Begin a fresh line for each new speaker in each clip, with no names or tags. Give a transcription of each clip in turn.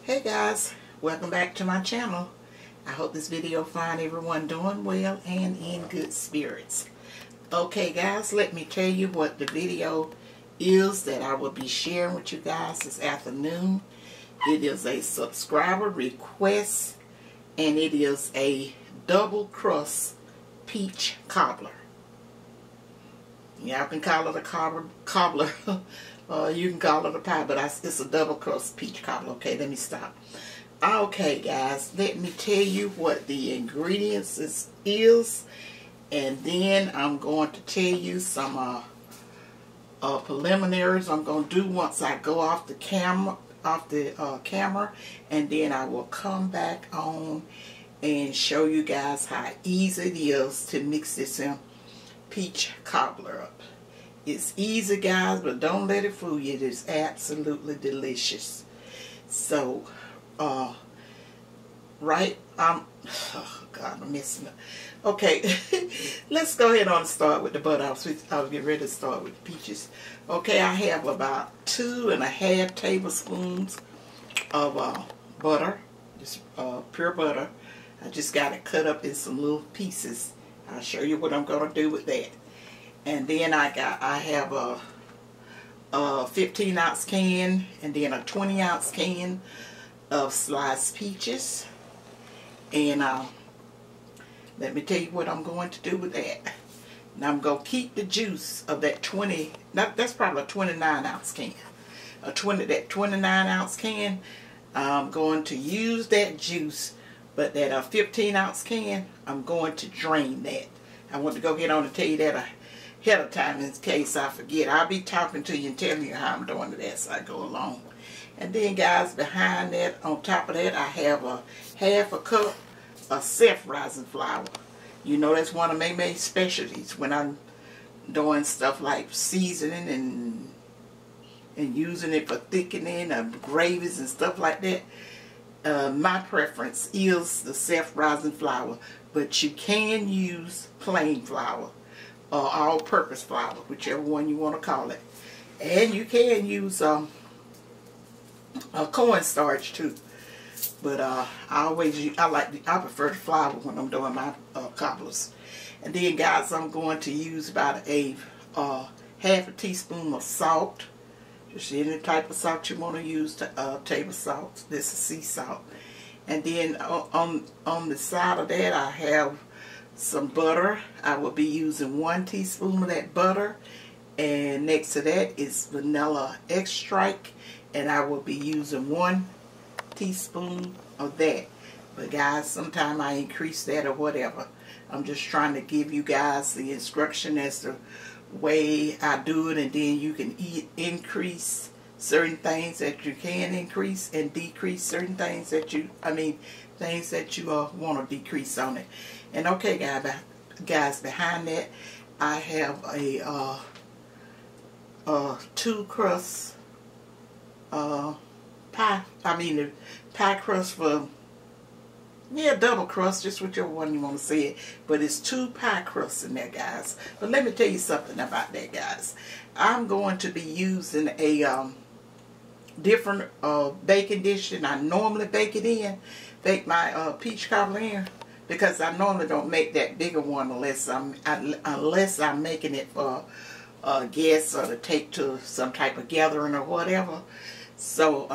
Hey guys, welcome back to my channel. I hope this video find everyone doing well and in good spirits. Okay guys, let me tell you what the video is that I will be sharing with you guys this afternoon. It is a subscriber request and it is a double crust peach cobbler. Y'all can call it a cobbler. You can call it a pie, but it's a double crust peach cobbler. Okay, let me stop. Okay, guys, let me tell you what the ingredients is, and then I'm going to tell you some preliminaries I'm going to do once I go off the camera, and then I will come back on and show you guys how easy it is to mix this peach cobbler up. It's easy, guys, but don't let it fool you. It is absolutely delicious. So, oh God, I'm messing up. Okay, let's go ahead and start with the butter. I was getting ready to start with the peaches. Okay, I have about 2.5 tablespoons of butter, just pure butter. I just got it cut up in some little pieces. I'll show you what I'm going to do with that. And then I have a 15-ounce can, and then a 20-ounce can of sliced peaches. And let me tell you what I'm going to do with that. Now I'm going to keep the juice of that that's probably a 29-ounce can. That 29-ounce can, I'm going to use that juice, but that 15-ounce can, I'm going to drain that. I want to go ahead on and tell you that ahead of time in case I forget. I'll be talking to you and telling you how I'm doing it as I go along. And then, guys, behind that, on top of that, I have a half a cup of self-rising flour. You know, that's one of my main specialties when I'm doing stuff like seasoning and using it for thickening of gravies and stuff like that. My preference is the self-rising flour, but you can use plain flour or all-purpose flour, whichever one you want to call it. And you can use a cornstarch too, but I prefer the flour when I'm doing my cobblers. And then, guys, I'm going to use about a half a teaspoon of salt. Just any type of salt you want to use, table salt. This is sea salt. And then on the side of that, I have some butter. I will be using 1 teaspoon of that butter, and next to that is vanilla extract, and I will be using 1 teaspoon of that. But guys, sometimes I increase that or whatever. I'm just trying to give you guys the instruction as to way I do it, and then you can increase certain things that you can increase and decrease certain things that you want to decrease on it. And okay, guys, behind that I have a 2 crust pie. The pie crust for, yeah, double crust, just whichever one you want to say it. But it's 2 pie crusts in there, guys. But let me tell you something about that, guys. I'm going to be using a different baking dish than I normally bake it in. Bake my peach cobbler in, because I normally don't make that bigger one unless I'm making it for guests or to take to some type of gathering or whatever. So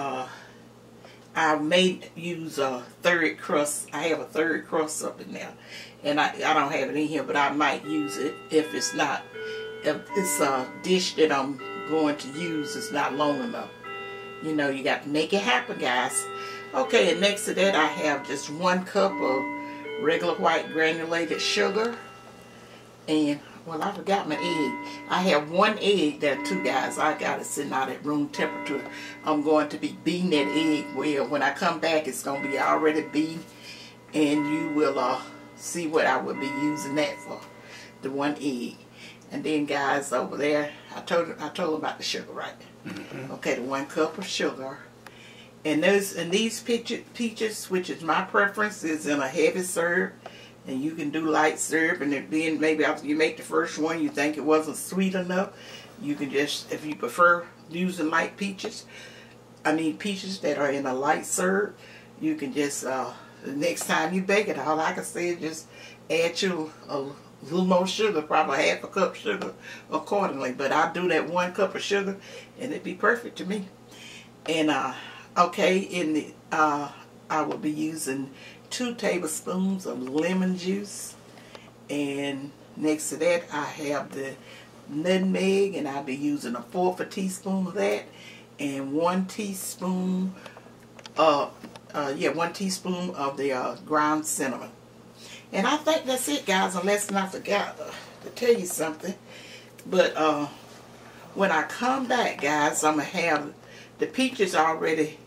I may use a 3rd crust. I have a 3rd crust up in there, and I don't have it in here, but I might use it if it's a dish that I'm going to use is not long enough. You know, you got to make it happen, guys. Okay, and next to that I have just 1 cup of regular white granulated sugar. And, well, I forgot my egg. I have 1 egg there too, guys. I got it sitting out at room temperature. I'm going to be beating that egg well. When I come back, it's going to be already beaten, and you will see what I will be using that for, the 1 egg. And then, guys, over there, I told them about the sugar, right? Mm-hmm. Okay, the 1 cup of sugar. And these peaches, which is my preference, is in a heavy syrup. And you can do light syrup, and then maybe after you make the first one, you think it wasn't sweet enough, you can just, if you prefer using light peaches, I need peaches that are in a light syrup. You can just, the next time you bake it, all I can say is just add you a little more sugar, probably half a cup sugar accordingly. But I do that 1 cup of sugar and it'd be perfect to me. And okay, in the I will be using 2 tablespoons of lemon juice, and next to that I have the nutmeg, and I'll be using 1/4 teaspoon of that, and 1 teaspoon 1 teaspoon of the ground cinnamon. And I think that's it, guys, unless I forgot to tell you something. But when I come back, guys, I'm gonna have the peaches already,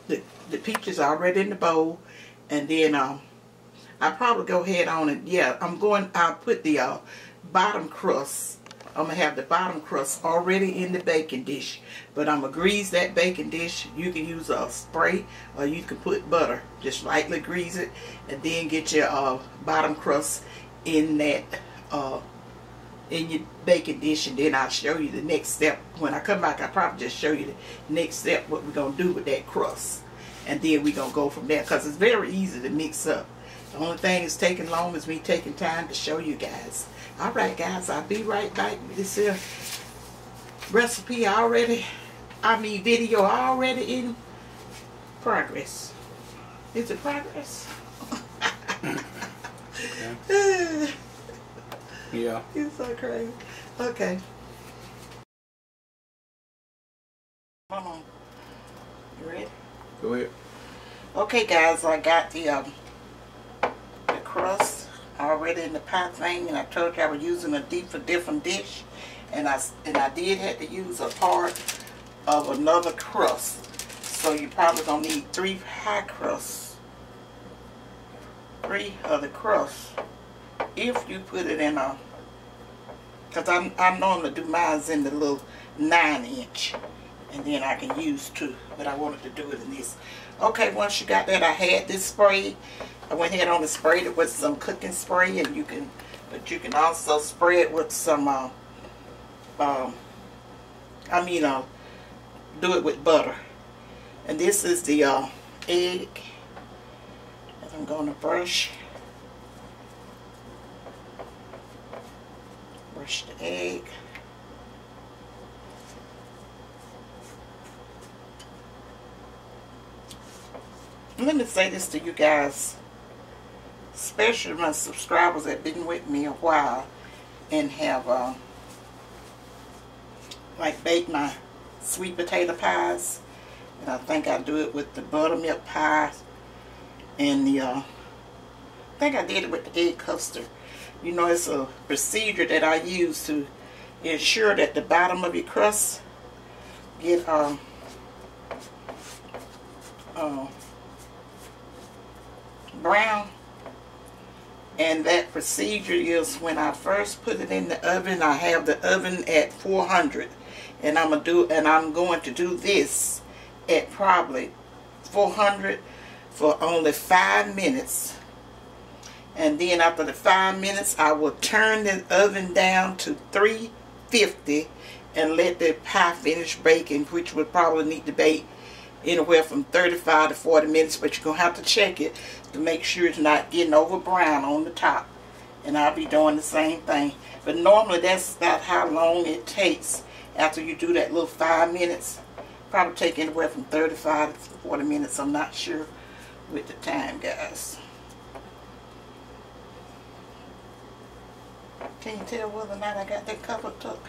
the peaches already in the bowl, and then I'll probably go ahead on and I'll put the bottom crust. I'm gonna have the bottom crust already in the baking dish, but I'm gonna grease that baking dish. You can use a spray or you can put butter, just lightly grease it, and then get your bottom crust in that in your baking dish, and then I'll show you the next step. When I come back, I'll probably just show you the next step, what we're going to do with that crust. And then we're going to go from there, because it's very easy to mix up. The only thing that's taking long is me taking time to show you guys. Alright guys, I'll be right back with this here recipe video already in progress. Is it progress? Okay. Yeah. You're so crazy. Okay. Hold on. You ready?
Go ahead.
Okay, guys, I got the crust already in the pie thing, and I told you I was using a different dish, and I did have to use a part of another crust. So you probably gonna need 3 pie crusts, 3 of the crust. If you put it in a, because I normally do mine in the little 9-inch, and then I can use 2, but I wanted to do it in this. Okay, once you got that, I had this spray. I went ahead on and sprayed it with some cooking spray, and you can also spray it with some do it with butter. And this is the egg that I'm going to brush the egg. Let me say this to you guys, especially my subscribers that have been with me a while and have like baked my sweet potato pies, and I think I do it with the buttermilk pies, and the I think I did it with the egg custard. You know, it's a procedure that I use to ensure that the bottom of your crust get brown. And that procedure is when I first put it in the oven, I have the oven at 400, and I'm going to do this at probably 400 for only 5 minutes. And then after the 5 minutes, I will turn the oven down to 350 and let the pie finish baking, which would probably need to bake anywhere from 35 to 40 minutes, but you're going to have to check it to make sure it's not getting over brown on the top. And I'll be doing the same thing. But normally that's about how long it takes after you do that little 5 minutes. Probably take anywhere from 35 to 40 minutes. I'm not sure with the time, guys. Can you tell whether or not I got that cover tuck?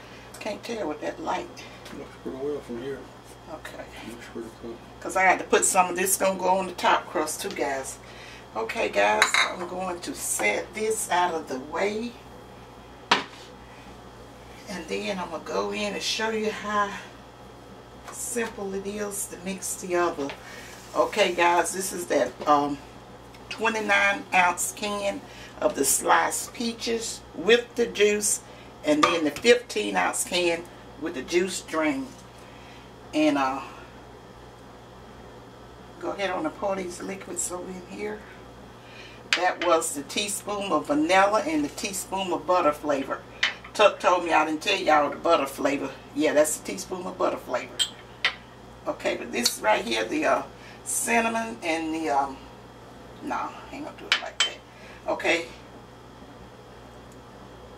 Can't tell with that light.
Looks pretty well from here.
Okay.
Looks pretty cool.
Because I had to put some of this, going to go on the top crust too, guys. Okay, guys, I'm going to set this out of the way. And then I'm going to go in and show you how simple it is to mix together. Okay, guys, this is that 29-ounce can of the sliced peaches with the juice, and then the 15-ounce can with the juice drained. And go ahead on and pour these liquids over in here. That was the teaspoon of vanilla and the teaspoon of butter flavor. Tuck told me I didn't tell y'all the butter flavor. Yeah, that's a teaspoon of butter flavor. Okay, but this right here, the cinnamon and the, no, I ain't gonna do it like that. Okay.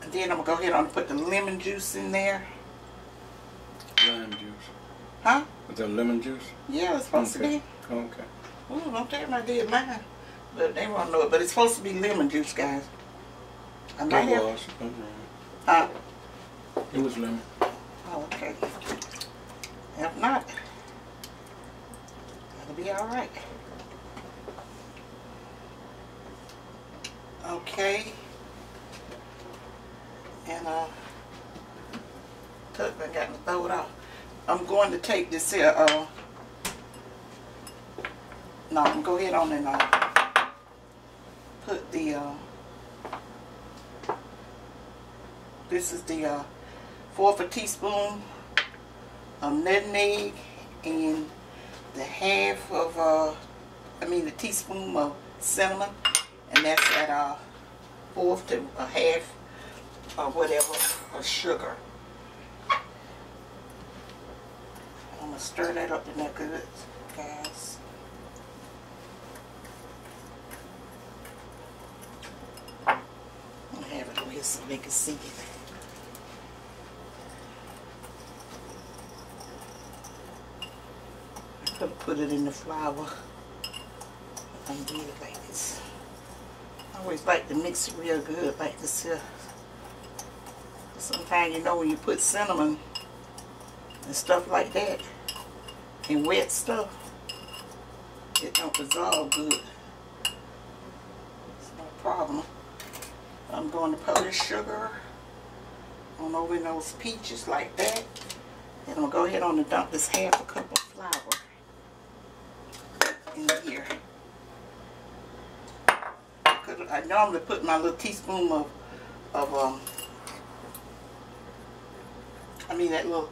And then I'm gonna go ahead and put the lemon juice in there.
Lime juice.
Huh?
Is that lemon juice?
Yeah, it's supposed to be.
Okay.
Ooh, don't tell me I did mine. But they won't know it. But it's supposed to be lemon juice, guys. I might have.
Was.
Huh?
It was lemon.
Oh, okay. If not, that'll be alright. Okay. And tuck, I got to throw it off. I'm going to take this here, no, I'm going to go ahead on and put the, this is the 1/4 teaspoon of nutmeg and the half of, the teaspoon of cinnamon, and that's at 1/4 to a half or whatever of sugar. I'm going to stir that up in there good, guys. I'm going to have it over here so they can see it. I could put it in the flour. I did it like this. I always like to mix it real good like this here. Sometimes, you know, when you put cinnamon and stuff like that and wet stuff, it don't dissolve good. It's no problem. I'm going to pour this sugar on over in those peaches like that. And I'm going to go ahead on and dump this half a cup of flour in here. I normally put my little teaspoon of that little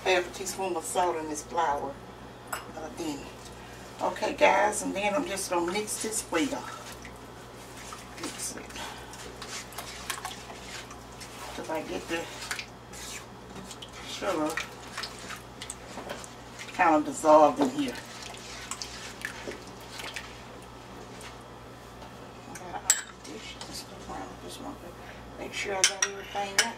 half a teaspoon of salt in this flour. Then. Okay, guys, and then I'm just going to mix this well. Mix it. Till I get the sugar kind of dissolved in here. I got a dish and stuff around. Just want to make sure I got everything right.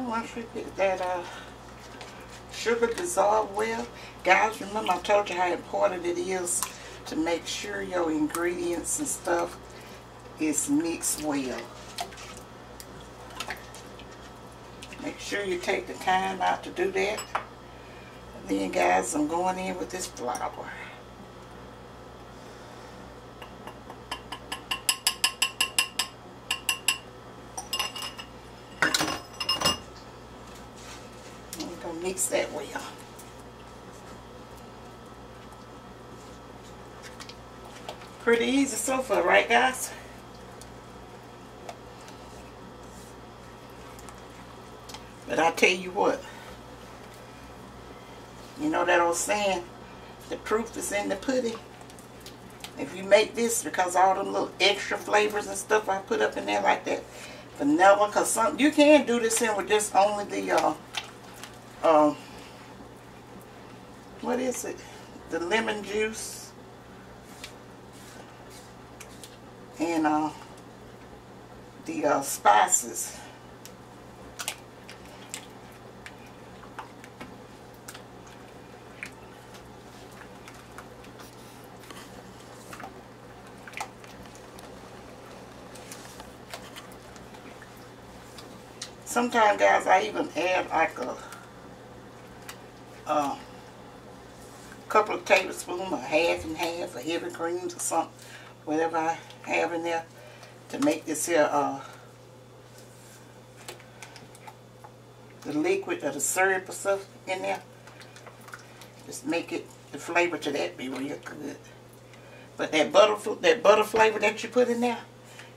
Once we get that sugar dissolved well, guys, remember I told you how important it is to make sure your ingredients and stuff is mixed well. Make sure you take the time out to do that. And then, guys, I'm going in with this flour. Mix that well. Pretty easy so far, right, guys? But I tell you what, you know that old saying, the proof is in the pudding. If you make this, because all them little extra flavors and stuff I put up in there like that, vanilla, because some you can do this in with just only the what is it? The lemon juice and the spices. Sometimes, guys, I even add like a couple of tablespoons or half and half of heavy creams or something, whatever I have in there to make this here the liquid or the syrup or stuff in there. Just make it, the flavor to that be real good. But that butter flavor that you put in there,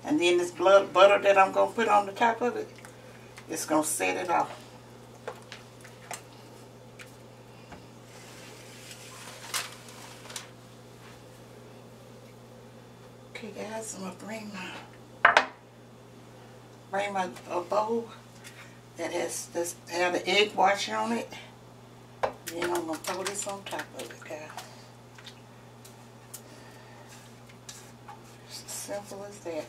and then this butter that I'm gonna put on the top of it, it's gonna set it off. Okay guys, I'm gonna bring my bowl that has this have the egg wash on it. Then I'm gonna throw this on top of it, guys. It's as simple as that.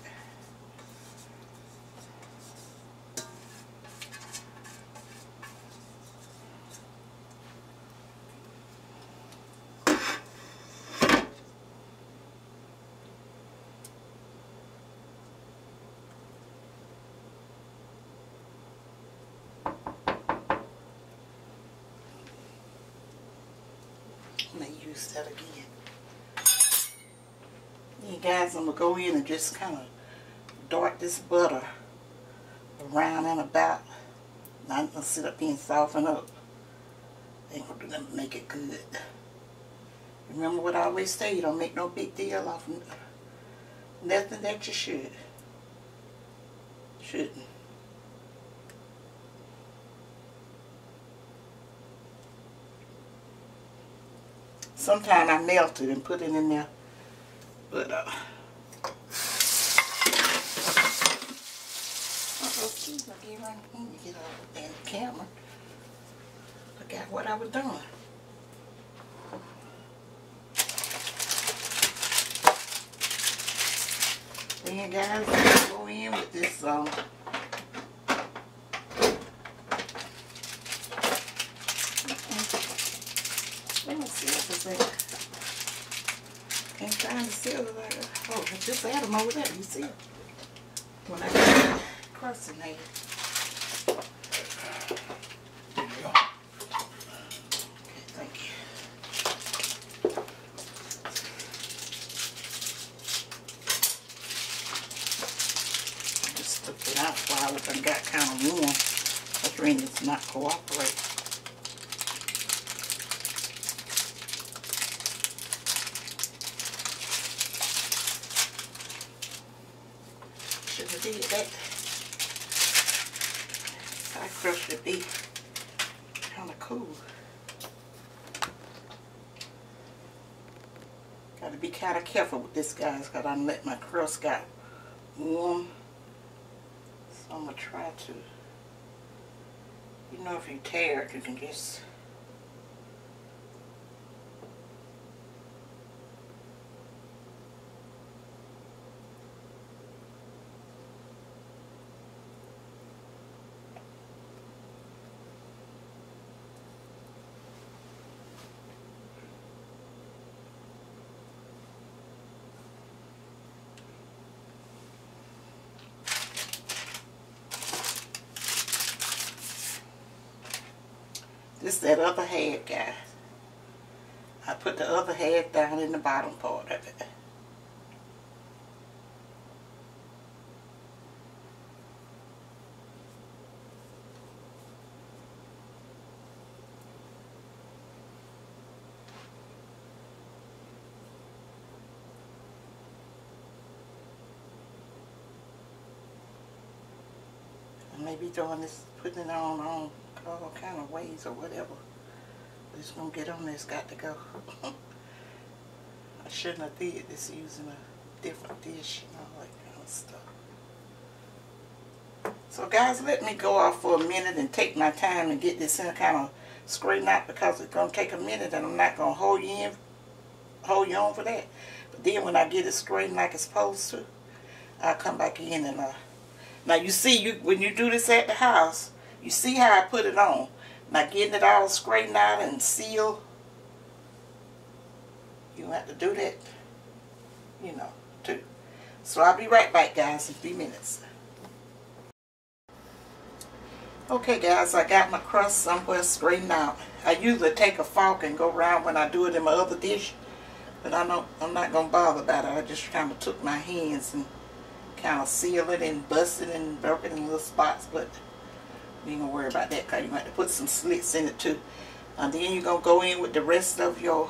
I'm going to use that again. Then guys, I'm going to go in and just kind of dart this butter around and about. Not going to sit up here and soften up. Ain't going to do nothing to make it good. Remember what I always say, you don't make no big deal off nothing that you shouldn't. Sometimes I melt it and put it in there, but excuse me, get right in, get over there in the camera. Forgot what I was doing. Then guys, I'm gonna go in with this let me see what this is. Can't find the silver like that. Oh, I just add them over there. You see it? When I got crust in there.
There you go.
Okay, thank you. I just took it out while it got kind of warm. That's really it's not cooperating. Did that pie crust should be kind of cool. Got to be kind of careful with this, guys, because I let my crust get warm. So I'm gonna try to, you know, if you tear it, you can just. This is that other half, guys. I put the other half down in the bottom part of it. I may be doing this, putting it on all kind of ways or whatever. But it's gonna get on there, it's got to go. I shouldn't have did this using a different dish and all that kind of stuff. So guys, let me go off for a minute and take my time and get this in kind of straighten out, because it's gonna take a minute and I'm not gonna hold you on for that. But then when I get it straightened like it's supposed to, I'll come back in and now you see, when you do this at the house, you see how I put it on. Now getting it all straightened out and sealed, you have to do that, you know, too. So I'll be right back, guys, in a few minutes. Okay, guys, I got my crust somewhere straightened out. I usually take a fork and go around when I do it in my other dish, but I'm not going to bother about it. I just kind of took my hands and kind of seal it and bust it and broke it in little spots, but you ain't gonna worry about that because you might have to put some slits in it too. And then you're gonna go in with the rest of your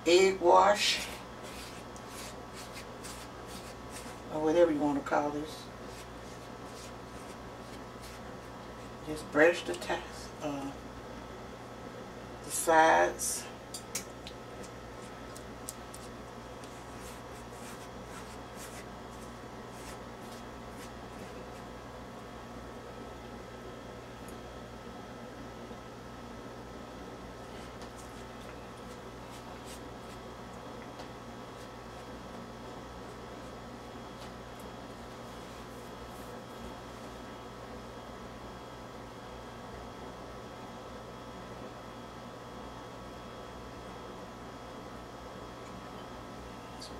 egg wash, or whatever you want to call this. Just brush the sides.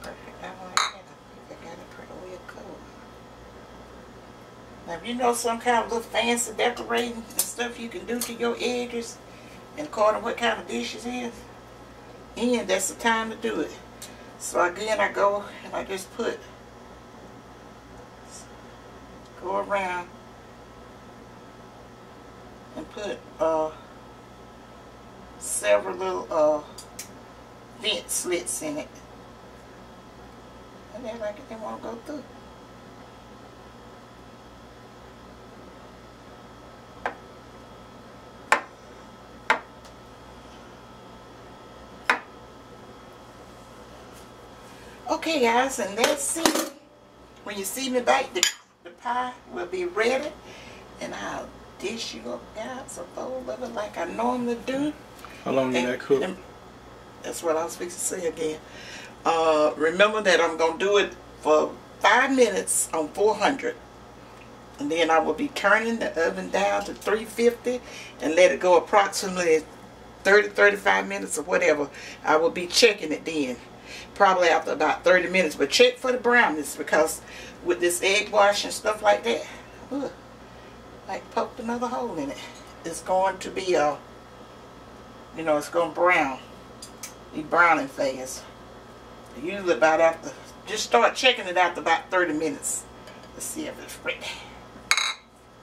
perfect. I like that. I think I got it pretty well covered. Now, if you know some kind of little fancy decorating and stuff you can do to your edges, and according to what kind of dish it is, and that's the time to do it. So again, I go and I just go around and put several little vent slits in it. And they like it, they want to go through. Okay guys, and that's it. When you see me bake, the pie will be ready, and I'll dish you up guys, a bowl of it like I normally do.
How long did that cook?
That's what I was fixing to say again. Remember that I'm going to do it for 5 minutes on 400. And then I will be turning the oven down to 350 and let it go approximately 30-35 minutes or whatever. I will be checking it then. Probably after about 30 minutes. But check for the brownness, because with this egg wash and stuff like that, like poked another hole in it. It's going to be, you know, it's going to brown. Be browning fast. Usually about after, just start checking it after about 30 minutes. Let's see if it's ready.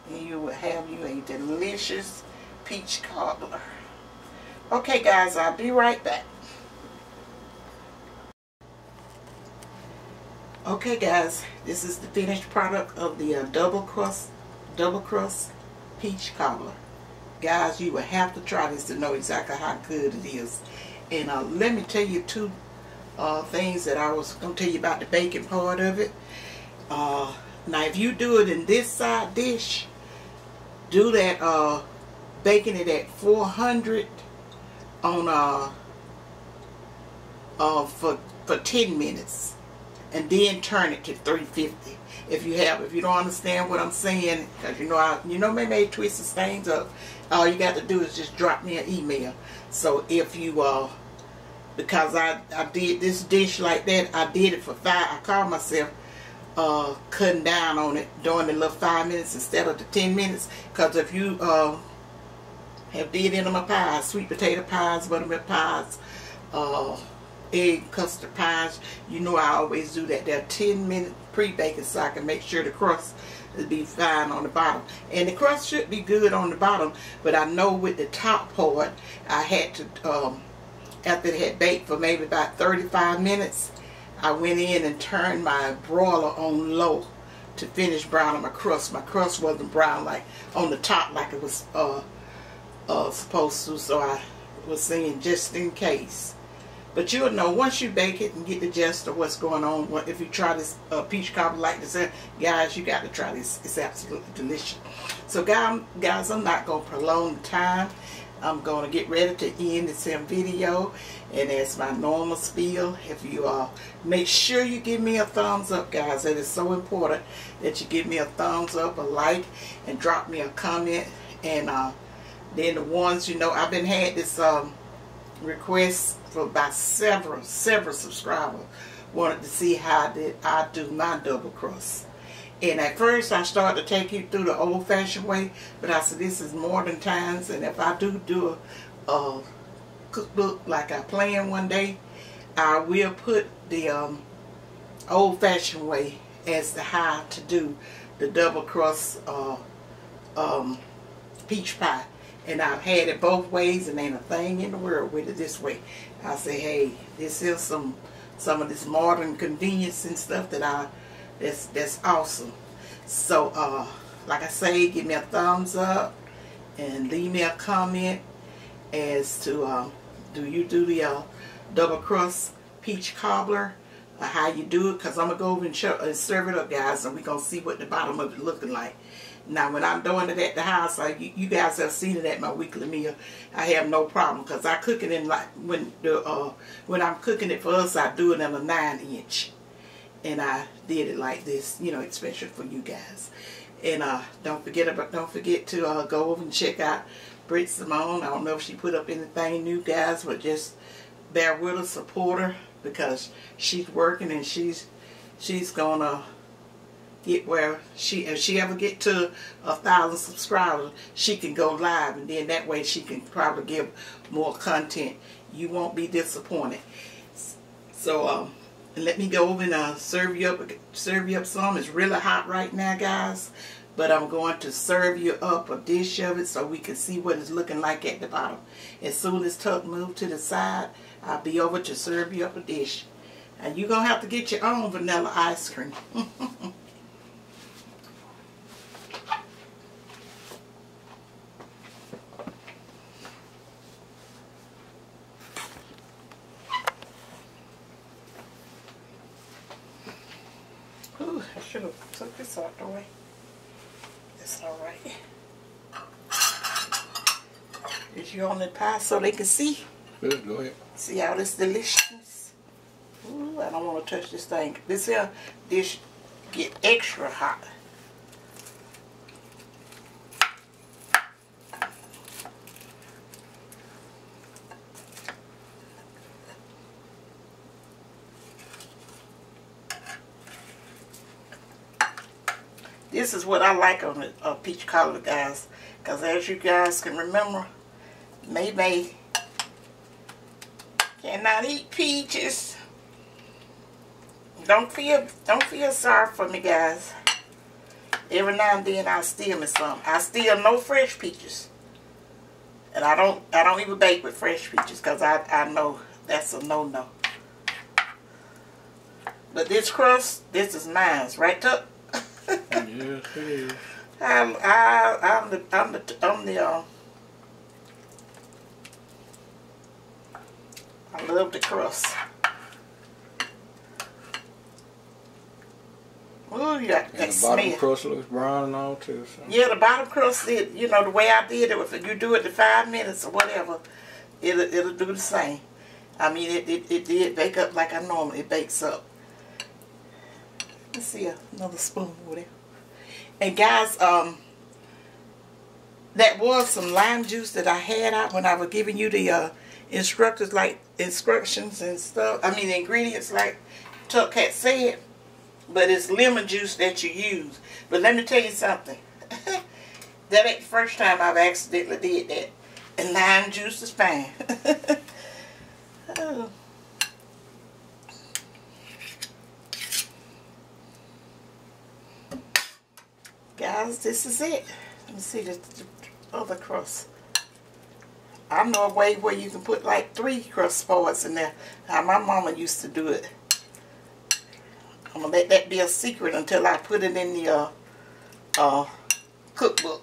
And you will have you a delicious peach cobbler. Okay guys, I'll be right back. Okay guys, this is the finished product of the double crust peach cobbler. Guys, you will have to try this to know exactly how good it is. And let me tell you two things that I was going to tell you about the baking part of it. Now if you do it in this side dish, do that baking it at 400 on for 10 minutes. And then turn it to 350. If you don't understand what I'm saying, because you know maybe twist the things up, all you got to do is just drop me an email. So if you because I did this dish like that, I did it for 5. I called myself cutting down on it, doing the little 5 minutes instead of the 10 minutes. Because if you have did any of my pies, sweet potato pies, buttermilk pies, egg custard pies, you know I always do that. They're 10-minute pre-baking so I can make sure the crust will be fine on the bottom. And the crust should be good on the bottom, but I know with the top part, I had to, after it had baked for maybe about 35 minutes, I went in and turned my broiler on low to finish browning my crust. My crust wasn't brown like on the top like it was supposed to, so I was saying just in case. But you'll know once you bake it and get the gist of what's going on. If you try this peach cobbler like this, guys, you got to try this. It's absolutely delicious. So guys, I'm not going to prolong the time. I'm going to get ready to end this video. And as my normal spiel, if you make sure you give me a thumbs up, guys. That is so important that you give me a thumbs up, a like, and drop me a comment. And then the ones, you know, I've been had this requests for about several subscribers wanted to see how I do my double crust. And at first I started to take you through the old-fashioned way, but I said this is modern times, and if I do a cookbook like I plan one day, I will put the old-fashioned way as to how to do the double crust peach pie. And I've had it both ways, and ain't a thing in the world with it this way. I say, hey, this is some of this modern convenience and stuff that that's awesome. So like I say, give me a thumbs up and leave me a comment as to do you do the double crust peach cobbler, or how you do it, because I'm gonna go over and serve it up, guys, and we're gonna see what the bottom of it looking like. Now, when I'm doing it at the house, you guys have seen it at my weekly meal. I have no problem, because I cook it in like when I'm cooking it for us, I do it in a 9-inch, and I did it like this, you know, especially for you guys. And don't forget to go over and check out Britt Symone. I don't know if she put up anything new, guys, but just bear with her, support her, because she's working and she's gonna get where if she ever get to 1,000 subscribers, she can go live, and then that way she can probably give more content. You won't be disappointed. So let me go over and serve you up some. It's really hot right now, guys, but I'm going to serve you up a dish of it so we can see what it's looking like at the bottom. As soon as Tuck moves to the side, I'll be over to serve you up a dish. And you're going to have to get your own vanilla ice cream. Ooh, I should have took this out the way. It's alright. Is you on the pie so they can see?
Good, go ahead.
See all this deliciousness? Ooh, I don't want to touch this thing. This here dish get extra hot. This is what I like on the peach cobbler, guys, because as you guys can remember, May cannot eat peaches. Don't feel sorry for me, guys. Every now and then I steal me some. I steal no fresh peaches, and I don't even bake with fresh peaches because I know that's a no. But this crust, this is mine, right, Tuck?
Yes, it is.
I'm the I love the crust. Ooh, yeah, that
And the
smell.
bottom crust looks brown and all too. So.
Yeah, the bottom crust did, you know, the way I did it, if you do it in 5 minutes or whatever, it'll do the same. I mean, it did bake up like I normally bakes up. Let's see another spoon over there. And guys, that was some lime juice that I had out when I was giving you the instructions and stuff. I mean, the ingredients like Tuck had said. But it's lemon juice that you use. But let me tell you something. That ain't the first time I've accidentally did that. And lime juice is fine. Oh. Guys, this is it. Let me see the other crust. I know a way where you can put like 3 crust pods in there. How my mama used to do it. I'm going to let that be a secret until I put it in the cookbook.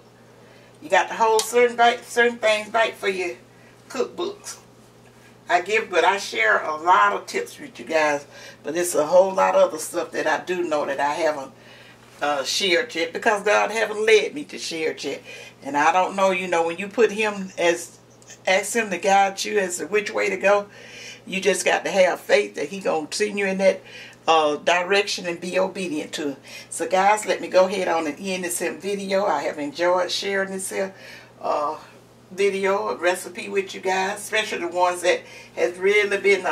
You got to hold certain things back for your cookbooks. I share a lot of tips with you guys, but it's a whole lot of other stuff that I do know that I haven't shared yet because God haven't led me to share it yet. And I don't know, you know, when you put Him ask Him to guide you as to which way to go, you just got to have faith that He gonna send you in that direction and be obedient to it. So guys, let me go ahead on and end this video. I have enjoyed sharing this video recipe with you guys, especially the ones that has really been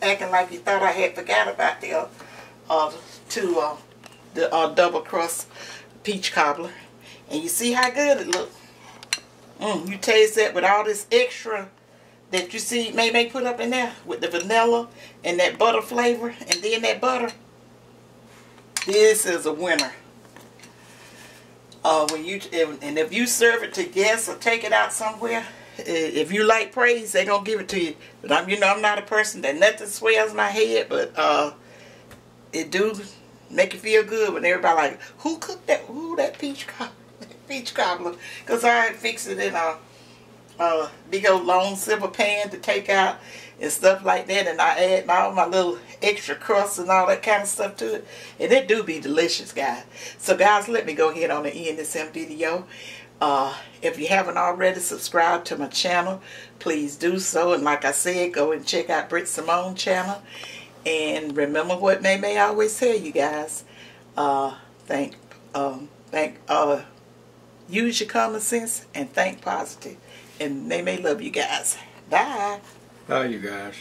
acting like you thought I had forgot about the double crust peach cobbler. And you see how good it looks. You taste that with all this extra that you see May put up in there with the vanilla and that butter flavor and then that butter. This is a winner. If you serve it to guests or take it out somewhere, if you like praise, they're gonna give it to you. But I'm not a person that nothing swells my head, but it do make you feel good when everybody like, who cooked that? Ooh, that peach cobbler, because I fix it in a big old long silver pan to take out and stuff like that, and I add all my little extra crust and all that kind of stuff to it, and it do be delicious, guys. So guys, let me go ahead on and end this video. If you haven't already subscribed to my channel, please do so, and like I said, go and check out Britt Symone channel. And remember what May always tell you guys, use your common sense and think positive. And they may love you guys. Bye.
Bye, you guys.